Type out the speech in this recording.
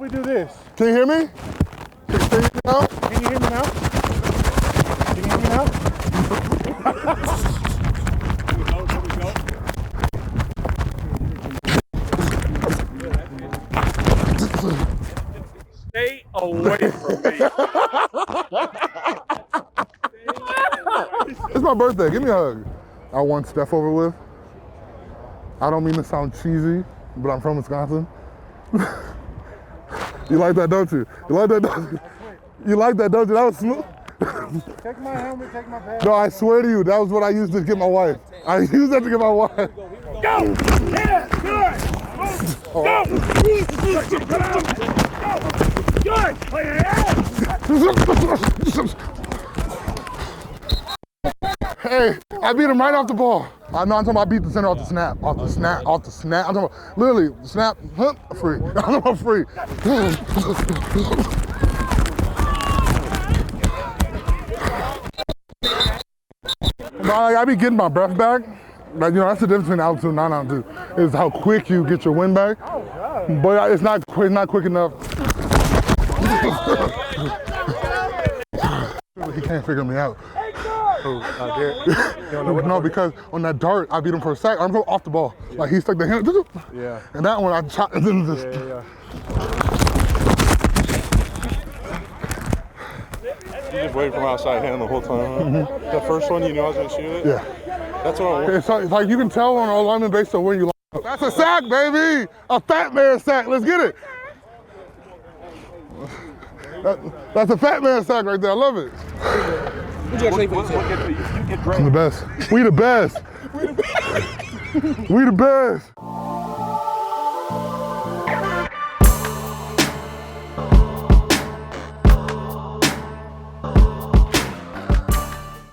we do this? Can you hear me? Can you hear me now? Can you hear me now? Can you hear me now? Stay away from me. It's my birthday. Give me a hug. I want Steph over with. I don't mean to sound cheesy, but I'm from Wisconsin. You like that, don't you? You like that, don't you? You like that, don't you? That was smooth. Take my helmet, take my bag. No, I swear to you, that was what I used to get my wife. I used that to get my wife. Go! Yeah, good! Go! Good! Play it out! Hey, I beat him right off the ball. I'm talking about I beat the center off the snap. Off the snap. I'm talking about literally snap, free. I'm talking about free. I be getting my breath back. Like, that's the difference between altitude and non-altitude, is how quick you get your wind back. But it's not quick enough. He can't figure me out. No, because on that dart, I beat him for a sack. I'm going off the ball. Like, he stuck the hand. Yeah. And that one, I shot. And then just. Yeah. You just waited from outside hand the whole time. Huh? The first one, you knew I was going to shoot it? Yeah. That's what I want. It's like you can tell on our lineman based on where you line up. That's a sack, baby! A fat man sack. Let's get it. That's a fat man sack right there. I love it. I'm the best. We the best. We the best.